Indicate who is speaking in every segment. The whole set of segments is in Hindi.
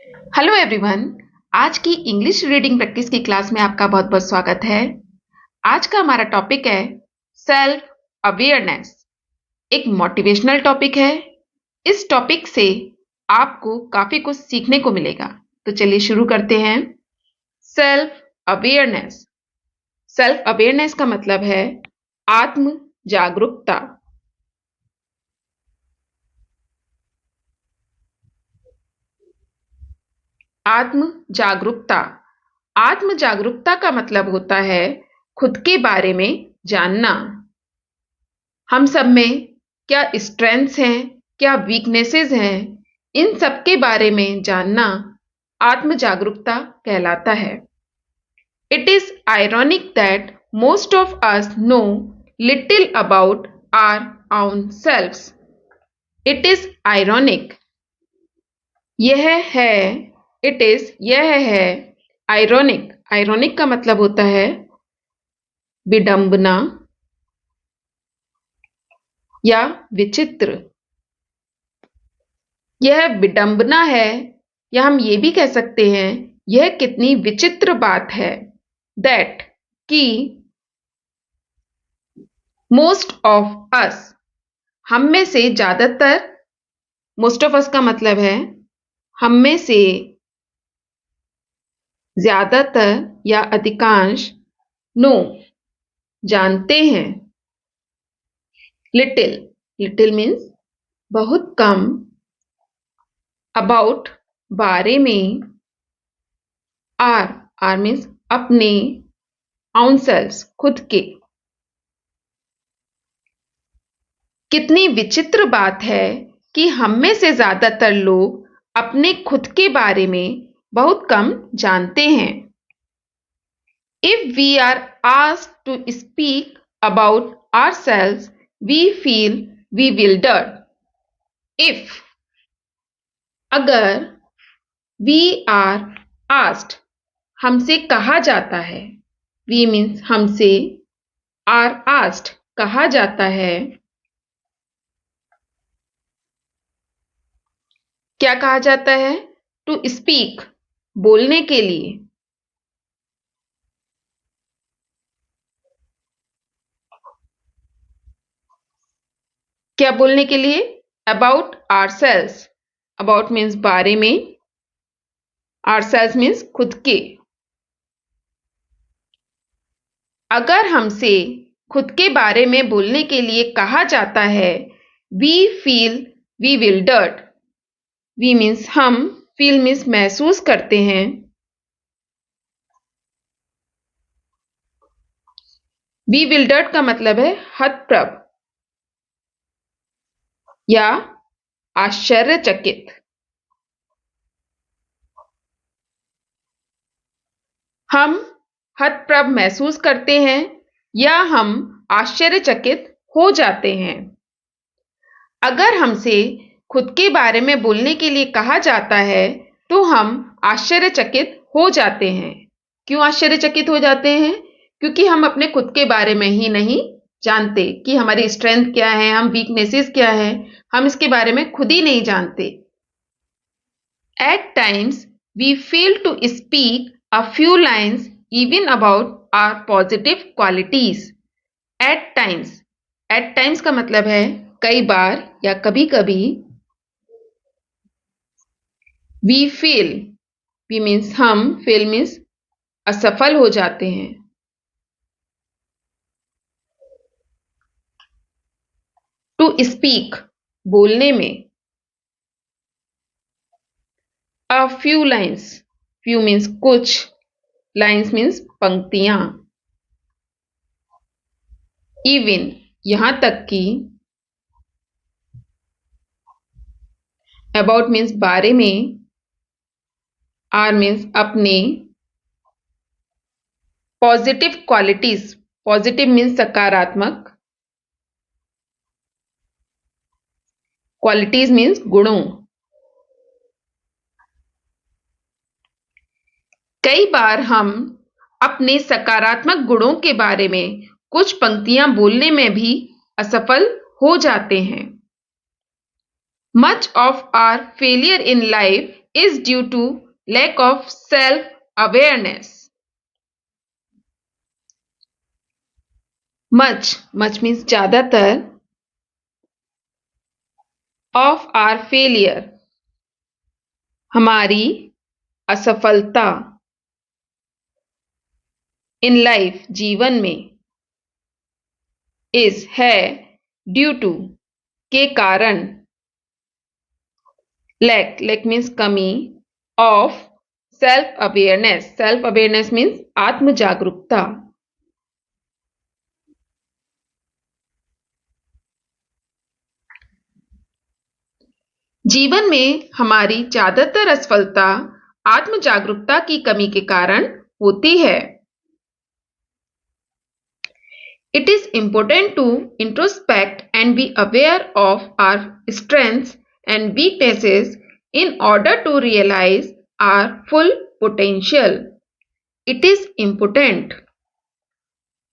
Speaker 1: Hello everyone. आज की इंग्लिश रीडिंग प्रैक्टिस की क्लास में आपका बहुत बहुत स्वागत है। आज का हमारा टॉपिक है सेल्फ अवेयरनेस। एक मोटिवेशनल टॉपिक है। इस टॉपिक से आपको काफी कुछ सीखने को मिलेगा। तो चलिए शुरू करते हैं। Self awareness. सेल्फ अवेयरनेस का मतलब है आत्म जागरूकता। आत्म जागरूकता। आत्म जागरूकता का मतलब होता है खुद के बारे में जानना। हम सब में क्या स्ट्रेंथ्स हैं, क्या वीकनेसेस हैं, इन सब के बारे में जानना आत्म जागरूकता कहलाता है। It is ironic that most of us know little about our own selves. It is ironic. यह है। यह है आयरॉनिक। आयरॉनिक का मतलब होता है विडंबना या विचित्र। यह विडंबना है, या हम ये भी कह सकते हैं यह कितनी विचित्र बात है। दैट कि मोस्ट ऑफ अस, हम में से ज्यादातर। मोस्ट ऑफ अस का मतलब है हम में से ज्यादातर या अधिकांश। नो, जानते हैं। लिटिल, लिटिल मीन्स बहुत कम। अबाउट, बारे में। आर, आर मीन्स अपने। आउन सेल्व्स, खुद के। कितनी विचित्र बात है कि हम में से ज्यादातर लोग अपने खुद के बारे में बहुत कम जानते हैं। If we are asked to speak about ourselves, we feel bewildered. If, अगर, वी आर आस्क्ड, हमसे कहा जाता है। वी मीन्स हमसे, आर आस्क्ड, कहा जाता है। क्या कहा जाता है? टू स्पीक, बोलने के लिए। क्या बोलने के लिए? About ourselves. अबाउट मीन्स बारे में। आवरसेल्व्स मीन्स खुद के। अगर हमसे खुद के बारे में बोलने के लिए कहा जाता है, we feel bewildered. We means हम, फील मीन्स महसूस करते हैं। bewildered का मतलब है हतप्रभ या आश्चर्यचकित। हम हतप्रभ महसूस करते हैं या हम आश्चर्यचकित हो जाते हैं। अगर हमसे खुद के बारे में बोलने के लिए कहा जाता है तो हम आश्चर्यचकित हो जाते हैं। क्यों आश्चर्यचकित हो जाते हैं? क्योंकि हम अपने खुद के बारे में ही नहीं जानते कि हमारी स्ट्रेंथ क्या है, हम वीकनेसेस क्या है, हम इसके बारे में खुद ही नहीं जानते। At times we fail to speak a few lines even about our positive qualities. At times, at times का मतलब है कई बार या कभी कभी। वी फेल, वी मीन्स हम, फेल मीन्स असफल हो जाते हैं। टू स्पीक, बोलने में। A few lines, few means कुछ, लाइन्स मीन्स पंक्तियां। इवन, यहां तक कि। अबाउट मीन्स बारे में। आर मीन्स अपने। पॉजिटिव क्वालिटीज, पॉजिटिव मीन्स सकारात्मक। क्वालिटीज मीन्स गुणों। कई बार हम अपने सकारात्मक गुणों के बारे में कुछ पंक्तियां बोलने में भी असफल हो जाते हैं। Much of our failure in life is due to lack of self-awareness. Much means ज़्यादातर, of our failure, हमारी असफलता, in life, जीवन में, is है, due to के कारण, lack means कमी, of self awareness means आत्म जागरूकता। जीवन में हमारी ज्यादातर असफलता आत्म जागरूकता की कमी के कारण होती है। It is important to introspect and be aware of our strengths and weaknesses in order to realize our full potential. It is important.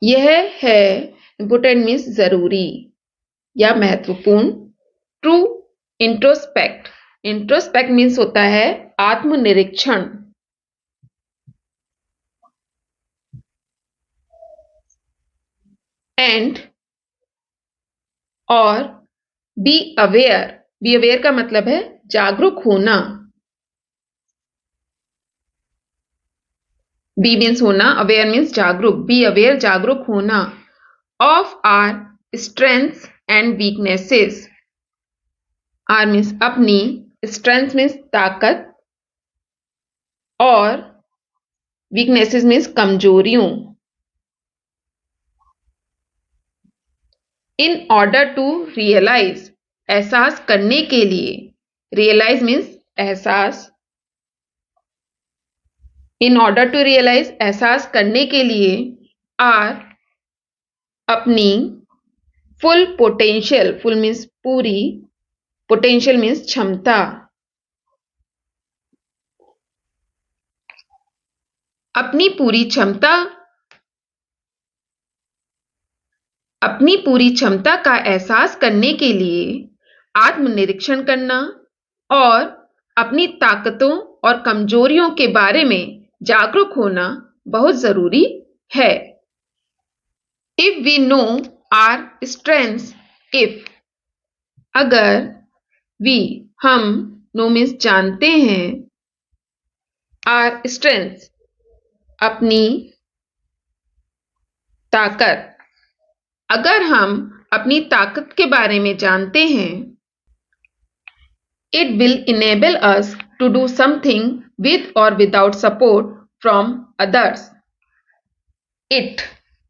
Speaker 1: यह है, important means जरूरी या महत्वपूर्ण। टू इंट्रोस्पेक्ट मीन्स होता है आत्मनिरीक्षण। एंड और बी अवेयर का मतलब है जागरूक होना। बी मीन्स होना, अवेयर मीन्स जागरूक। बी अवेयर जागरूक होना of our strengths and weaknesses. Our means अपनी, स्ट्रेंथ मीन्स ताकत, और वीकनेसेस मीन्स कमजोरियों। इन ऑर्डर टू रियलाइज, एहसास करने के लिए। रियलाइज मीन्स एहसास। इन ऑर्डर टू रियलाइज, एहसास करने के लिए। आर अपनी फुल पोटेंशियल, फुल मीन्स पूरी, पोटेंशियल मीन्स क्षमता। अपनी पूरी क्षमता, अपनी पूरी क्षमता का एहसास करने के लिए आत्मनिरीक्षण करना और अपनी ताकतों और कमजोरियों के बारे में जागरूक होना बहुत जरूरी है। If we know our strengths, if अगर, वी हम, नो मीन्स जानते हैं, आर स्ट्रेंथ्स अपनी ताकत, अगर हम अपनी ताकत के बारे में जानते हैं, it will enable us to do something with or without support from others. It,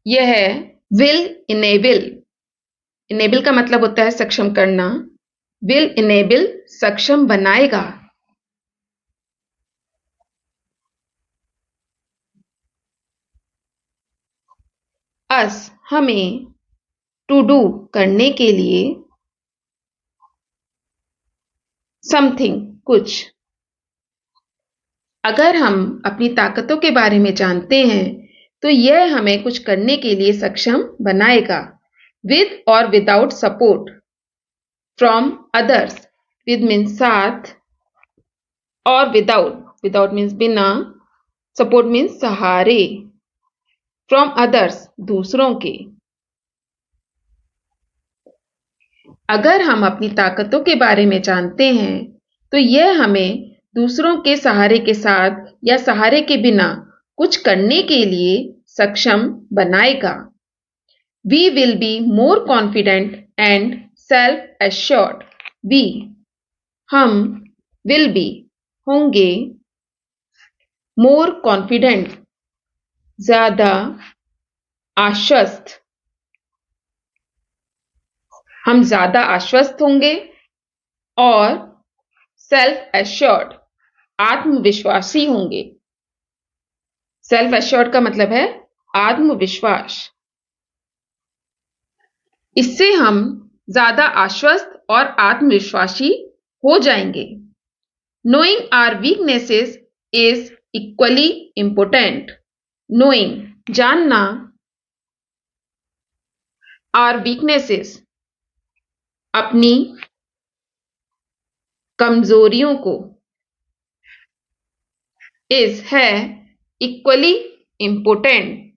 Speaker 1: यह will enable का मतलब होता है सक्षम करना, will enable सक्षम बनाएगा। us हमें, to do करने के लिए, something कुछ। अगर हम अपनी ताकतों के बारे में जानते हैं तो यह हमें कुछ करने के लिए सक्षम बनाएगा। विद और without support from others, with means साथ, और विदाउट मीन्स बिना, सपोर्ट मीन्स सहारे, फ्रॉम अदर्स दूसरों के। अगर हम अपनी ताकतों के बारे में जानते हैं तो यह हमें दूसरों के सहारे के साथ या सहारे के बिना कुछ करने के लिए सक्षम बनाएगा। We will be more confident and self-assured. We, हम, will be, होंगे, more confident, ज्यादा आश्वस्त, हम ज्यादा आश्वस्त होंगे, और सेल्फ एश्योर्ड, आत्मविश्वासी होंगे। सेल्फ एश्योर्ड का मतलब है आत्मविश्वास। इससे हम ज्यादा आश्वस्त और आत्मविश्वासी हो जाएंगे। Knowing our weaknesses is equally important. Knowing, जानना, our weaknesses, अपनी कमजोरियों को, इज है इक्वली इम्पोर्टेंट,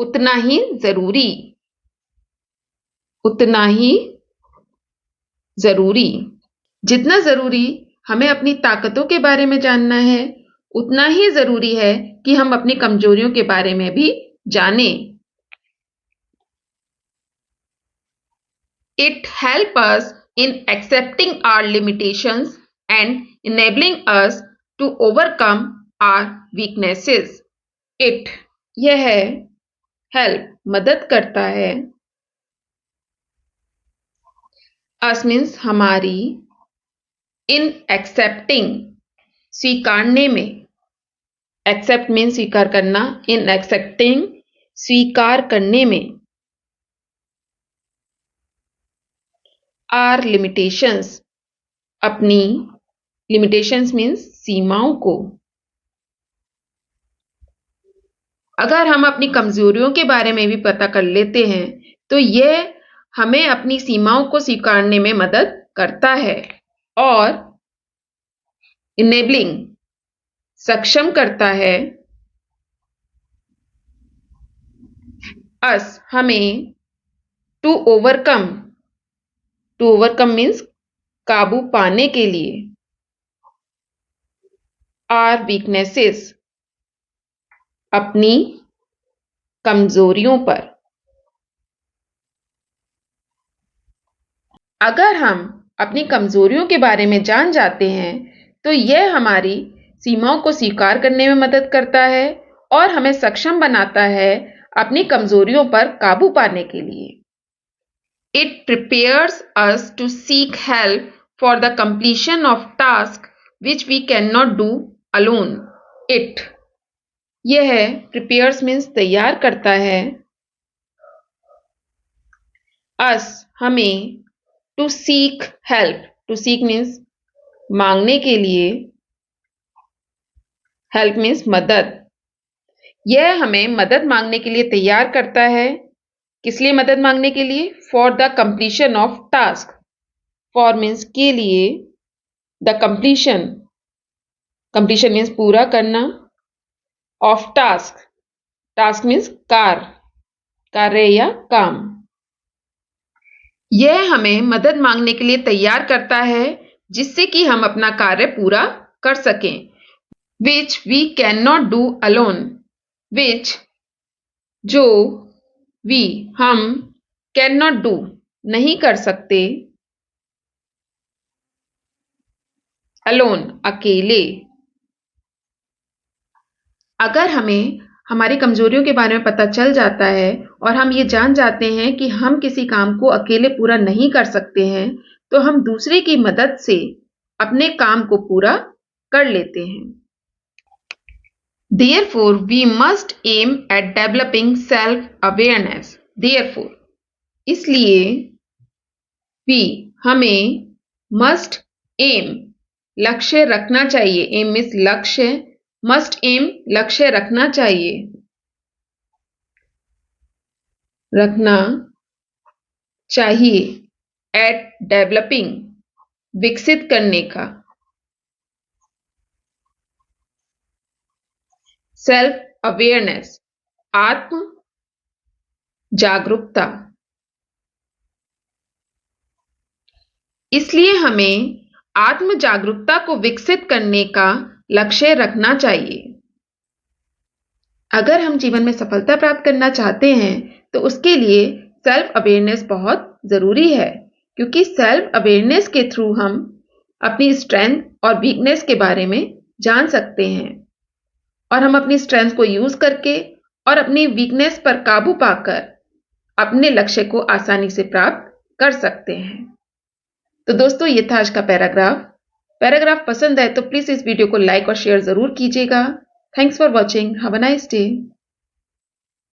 Speaker 1: उतना ही जरूरी, उतना ही जरूरी। जितना जरूरी हमें अपनी ताकतों के बारे में जानना है, उतना ही जरूरी है कि हम अपनी कमजोरियों के बारे में भी जानें। It helps us in accepting our limitations and enabling us to overcome our weaknesses. It यह help मदद करता है। Us means हमारी, in accepting स्वीकारने में, accept means स्वीकार करना, in accepting स्वीकार करने में, our limitations अपनी, limitations means सीमाओं को। अगर हम अपनी कमजोरियों के बारे में भी पता कर लेते हैं तो यह हमें अपनी सीमाओं को स्वीकारने में मदद करता है। और इनेबलिंग सक्षम करता है अस हमें टू ओवरकम मीन्स काबू पाने के लिए, आर वीकनेसेस अपनी कमजोरियों पर। अगर हम अपनी कमजोरियों के बारे में जान जाते हैं तो यह हमारी सीमाओं को स्वीकार करने में मदद करता है और हमें सक्षम बनाता है अपनी कमजोरियों पर काबू पाने के लिए। It prepares us to seek help for the completion of tasks which we cannot do alone. It यह prepares means तैयार करता है, us हमें, to seek help, to seek means मांगने के लिए, help means मदद। यह हमें मदद मांगने के लिए तैयार करता है। किस लिए मदद मांगने के लिए? For the completion of task. For means के लिए, द कंप्लीशन, कंप्लीशन मीन्स पूरा करना, ऑफ टास्क, टास्क मीन्स कार्य या काम। यह हमें मदद मांगने के लिए तैयार करता है जिससे कि हम अपना कार्य पूरा कर सकें। Which we can not do alone, which जो, वी हम, कैन नॉट डू नहीं कर सकते, अलोन अकेले। अगर हमें हमारी कमजोरियों के बारे में पता चल जाता है और हम ये जान जाते हैं कि हम किसी काम को अकेले पूरा नहीं कर सकते हैं तो हम दूसरे की मदद से अपने काम को पूरा कर लेते हैं। Therefore, we must aim at developing self-awareness. Therefore, इसलिए we हमें must aim लक्ष्य रखना चाहिए। aim means लक्ष्य, must aim लक्ष्य रखना चाहिए, रखना चाहिए at developing विकसित करने का, सेल्फ अवेयरनेस आत्म जागरूकता। इसलिए हमें आत्म जागरूकता को विकसित करने का लक्ष्य रखना चाहिए। अगर हम जीवन में सफलता प्राप्त करना चाहते हैं तो उसके लिए सेल्फ अवेयरनेस बहुत जरूरी है, क्योंकि सेल्फ अवेयरनेस के थ्रू हम अपनी स्ट्रेंथ और वीकनेस के बारे में जान सकते हैं और हम अपनी स्ट्रेंथ को यूज करके और अपनी वीकनेस पर काबू पाकर अपने लक्ष्य को आसानी से प्राप्त कर सकते हैं। तो दोस्तों, ये था आज का पैराग्राफ पसंद है तो प्लीज इस वीडियो को लाइक और शेयर जरूर कीजिएगा। Thanks for watching, have a nice day.